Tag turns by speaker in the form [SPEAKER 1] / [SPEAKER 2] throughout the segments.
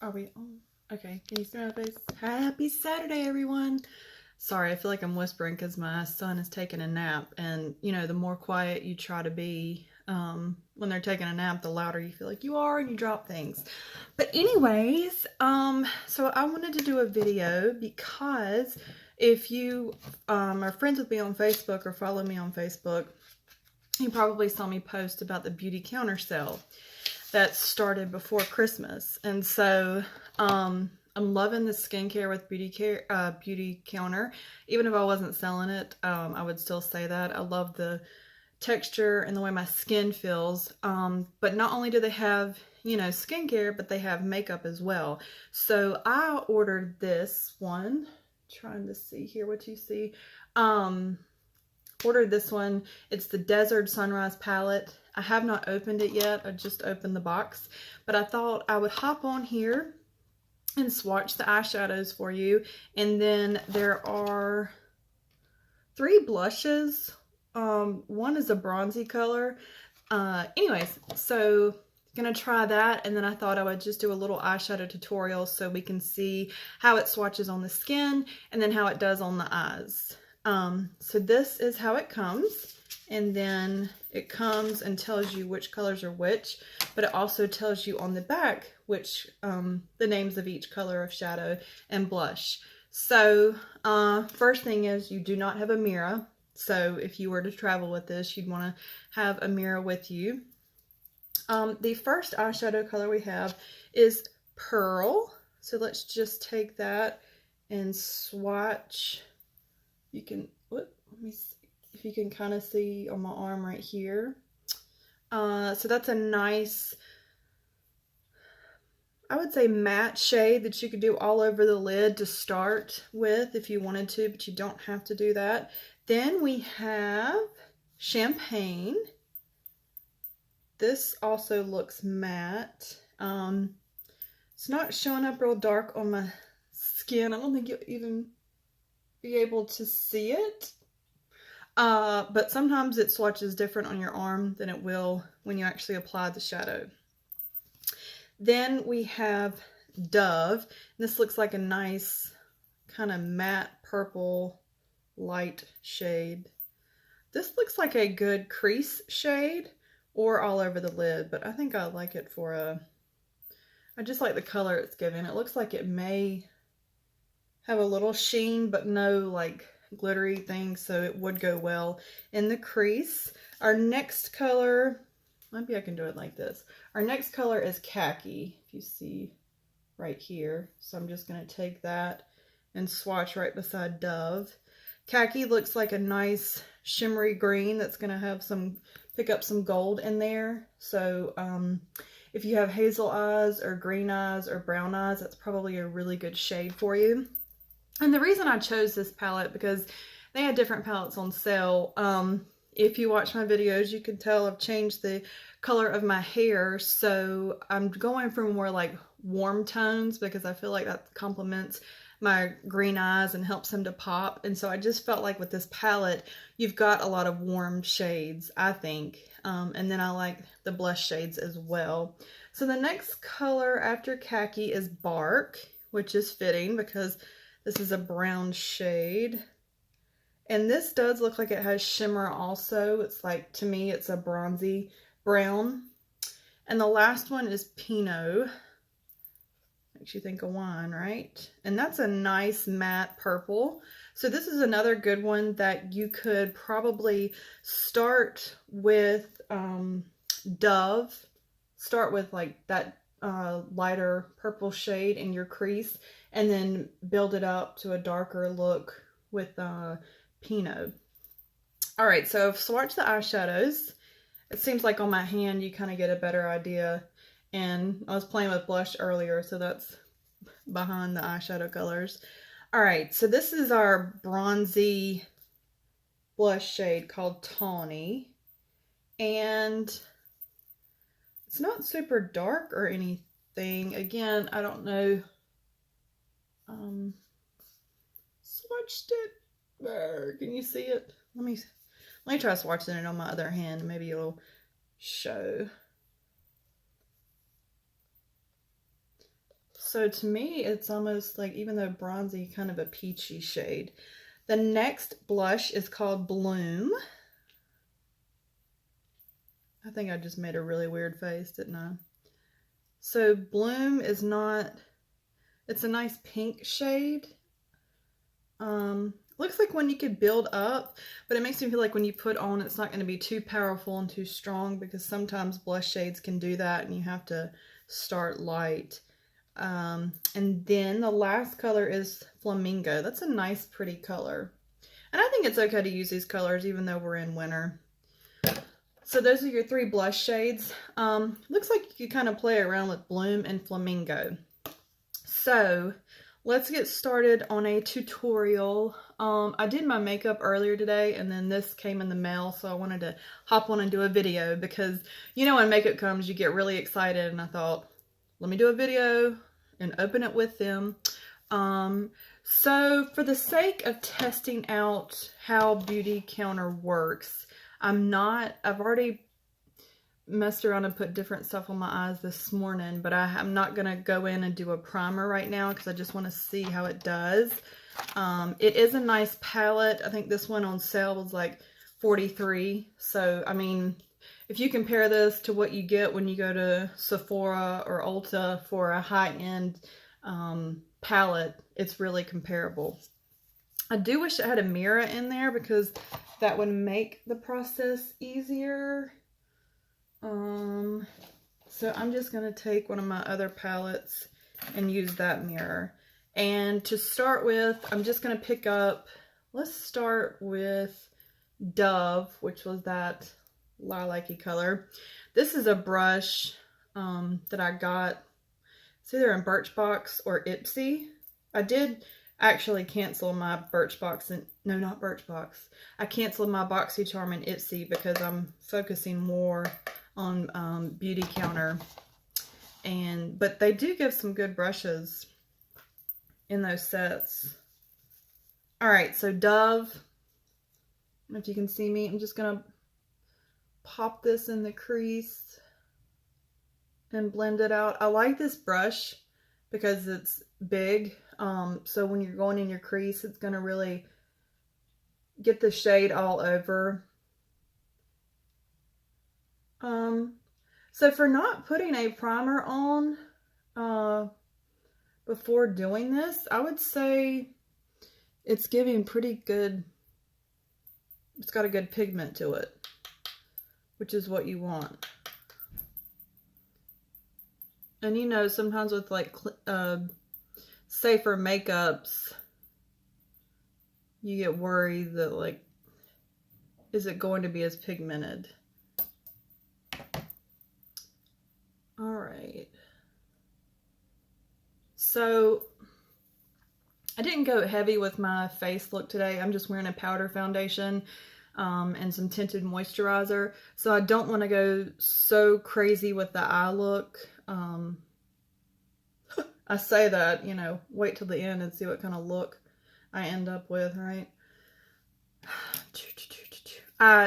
[SPEAKER 1] Are we on? Okay, can you see my face? Happy Saturday, everyone. Sorry, I feel like I'm whispering because my son is taking a nap. And, you know, the more quiet you try to be when they're taking a nap, the louder you feel like you are and you drop things. But anyways, so I wanted to do a video because if you are friends with me on Facebook or follow me on Facebook, you probably saw me post about the Beautycounter sale that started before Christmas. And so I'm loving the skincare with Beautycounter. Even if I wasn't selling it, I would still say that. I love the texture and the way my skin feels. But not only do they have, you know, skincare, but they have makeup as well. So I ordered this one. Trying to see here what you see. Ordered this one. It's the Desert Sunrise palette. I have not opened it yet. I just opened the box. But I thought I would hop on here and swatch the eyeshadows for you. And then there are 3 blushes. One is a bronzy color. Anyways, so gonna try that, and then I thought I would just do a little eyeshadow tutorial so we can see how it swatches on the skin and then how it does on the eyes. So this is how it comes, and then it comes and tells you which colors are which, but it also tells you on the back which the names of each color of shadow and blush. So first thing is you do not have a mirror. So if you were to travel with this, you'd want to have a mirror with you. The first eyeshadow color we have is Pearl. So let's just take that and swatch. You can, let me see if you can kind of see on my arm right here. So that's a nice, I would say matte shade that you could do all over the lid to start with if you wanted to, but you don't have to do that. Then we have Champagne. This also looks matte. It's not showing up real dark on my skin. I don't think you'll even be able to see it. But sometimes it swatches different on your arm than it will when you actually apply the shadow. Then we have Dove. This looks like a nice kind of matte purple light shade. This looks like a good crease shade or all over the lid, but I think I like it for a, I just like the color it's giving. It looks like it may have a little sheen, but no like glittery thing, so it would go well in the crease. Our next color, maybe I can do it like this. Our next color is Khaki, if you see right here. So I'm just going to take that and swatch right beside Dove. Khaki looks like a nice shimmery green that's going to have some, pick up some gold in there. So if you have hazel eyes or green eyes or brown eyes, that's probably a really good shade for you. And the reason I chose this palette, because they had different palettes on sale. If you watch my videos, you can tell I've changed the color of my hair. So I'm going for more like warm tones because I feel like that complements my green eyes and helps them to pop. And so I just felt like with this palette, you've got a lot of warm shades, I think. And then I like the blush shades as well. So the next color after Khaki is Bark, which is fitting because this is a brown shade. And this does look like it has shimmer also. It's like, to me, it's a bronzy brown. And the last one is Pinot. Makes you think of wine, right? And that's a nice matte purple. So this is another good one that you could probably start with Dove. Start with like that lighter purple shade in your crease and then build it up to a darker look with Pinot. All right, so I've swatched the eyeshadows. It seems like on my hand you kind of get a better idea. And I was playing with blush earlier, so that's behind the eyeshadow colors. All right, so this is our bronzy blush shade called Tawny. And it's not super dark or anything. Again, I don't know. Swatched it. There, can you see it? Let me try swatching it on my other hand. Maybe it'll show. So to me, it's almost like, even though bronzy, kind of a peachy shade. The next blush is called Bloom. I think I just made a really weird face, didn't I? So Bloom is not, it's a nice pink shade. Looks like one you could build up, but it makes me feel like when you put on, it's not going to be too powerful and too strong, because sometimes blush shades can do that and you have to start light. And then the last color is Flamingo. That's a nice, pretty color. And I think it's okay to use these colors even though we're in winter. So those are your 3 blush shades. Looks like you kind of play around with Bloom and Flamingo. So let's get started on a tutorial. I did my makeup earlier today, and then this came in the mail, so I wanted to hop on and do a video, because you know when makeup comes you get really excited, and I thought, let me do a video and open it with them. So for the sake of testing out how Beautycounter works, I've already messed around and put different stuff on my eyes this morning, but I'm not going to go in and do a primer right now because I just want to see how it does. It is a nice palette. I think this one on sale was like $43. So, I mean, if you compare this to what you get when you go to Sephora or Ulta for a high-end palette, it's really comparable. I do wish it had a mirror in there because that would make the process easier. So I'm just going to take one of my other palettes and use that mirror. And to start with, I'm just going to pick up, let's start with Dove, which was that lilac-y color. This is a brush that I got, it's either in Birchbox or Ipsy. I did actually cancel my Birchbox, and no, not Birchbox. I canceled my BoxyCharm and Ipsy because I'm focusing more on Beautycounter, but they do give some good brushes in those sets. All right, so Dove, I don't know if you can see me, I'm just gonna pop this in the crease and blend it out. I like this brush because it's big, so when you're going in your crease, it's gonna really get the shade all over. So for not putting a primer on before doing this, I would say it's giving pretty good, it's got a good pigment to it, which is what you want. And you know, sometimes with like safer makeups, you get worried that, like, is it going to be as pigmented? All right. So I didn't go heavy with my face look today. I'm just wearing a powder foundation and some tinted moisturizer. So I don't want to go so crazy with the eye look. I say that, you know, wait till the end and see what kind of look I end up with, right?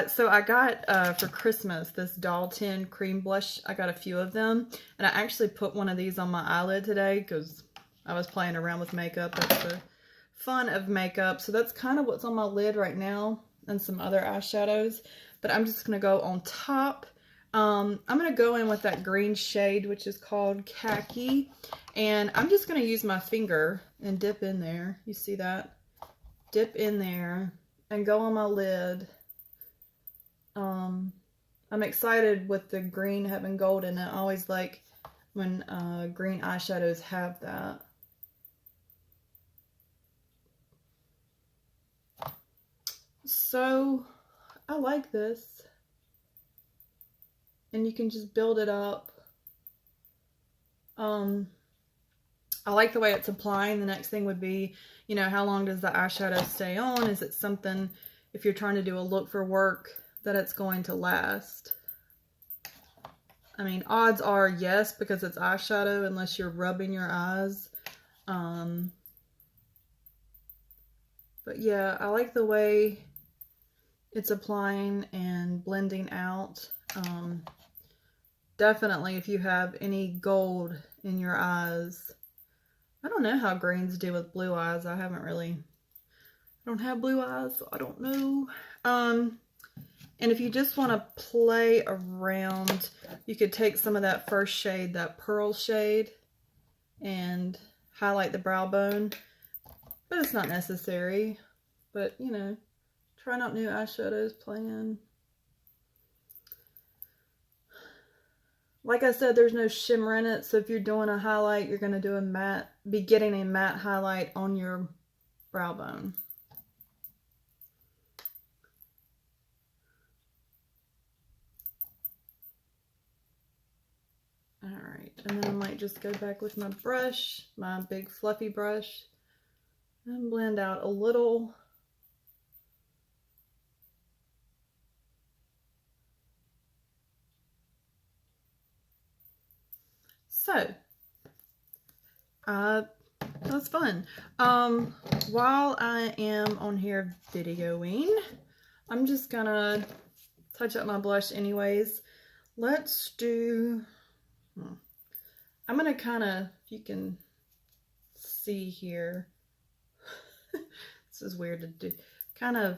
[SPEAKER 1] So I got, for Christmas, this Doll 10 cream blush. I got a few of them, and I actually put one of these on my eyelid today because I was playing around with makeup. That's the fun of makeup. So that's kind of what's on my lid right now, and some other eyeshadows, but I'm just going to go on top. I'm going to go in with that green shade, which is called Khaki, and I'm just going to use my finger and dip in there. You see that? Dip in there and go on my lid. I'm excited with the green having gold in it. I always like when green eyeshadows have that. So I like this. And you can just build it up. I like the way it's applying. The next thing would be, you know, how long does the eyeshadow stay on? Is it something, if you're trying to do a look for work, that it's going to last? I mean, odds are yes, because it's eyeshadow, unless you're rubbing your eyes. But yeah, I like the way it's applying and blending out. Definitely, if you have any gold in your eyes, I don't know how greens do with blue eyes. I don't have blue eyes, so I don't know. And if you just want to play around, you could take some of that first shade, that pearl shade, and highlight the brow bone. But it's not necessary. But, you know, trying out new eyeshadows, playing. Like I said, there's no shimmer in it, so if you're doing a highlight, you're going to be getting a matte highlight on your brow bone. Alright, and then I might just go back with my brush, my big fluffy brush, and blend out a little. So, that's fun. While I am on here videoing, I'm just gonna touch up my blush anyways. Let's do, I'm gonna kind of, if you can see here, this is weird to do, kind of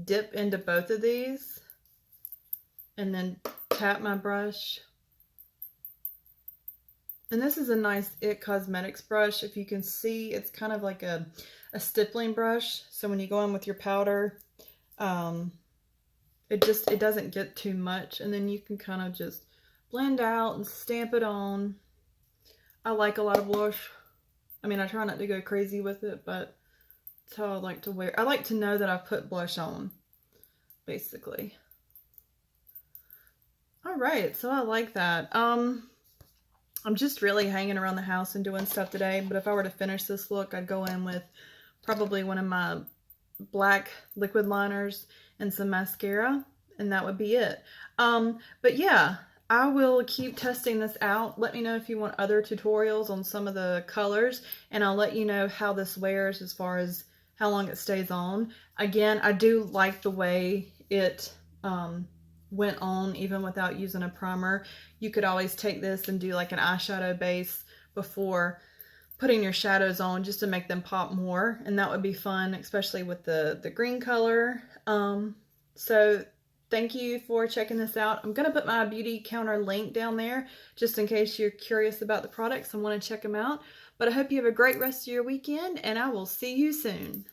[SPEAKER 1] dip into both of these and then tap my brush. And this is a nice It Cosmetics brush. If you can see, it's kind of like a stippling brush. So when you go in with your powder, it doesn't get too much. And then you can kind of just blend out and stamp it on. I like a lot of blush. I mean, I try not to go crazy with it, but that's how I like to wear. I like to know that I've put blush on, basically. All right, so I like that. I'm just really hanging around the house and doing stuff today, but if I were to finish this look, I'd go in with probably one of my black liquid liners and some mascara, and that would be it. But yeah, I will keep testing this out. Let me know if you want other tutorials on some of the colors, and I'll let you know how this wears as far as how long it stays on. Again, I do like the way it went on even without using a primer. You could always take this and do like an eyeshadow base before putting your shadows on just to make them pop more, and that would be fun, especially with the green color. So thank you for checking this out. I'm going to put my Beautycounter link down there just in case you're curious about the products and want to check them out. But I hope you have a great rest of your weekend, and I will see you soon.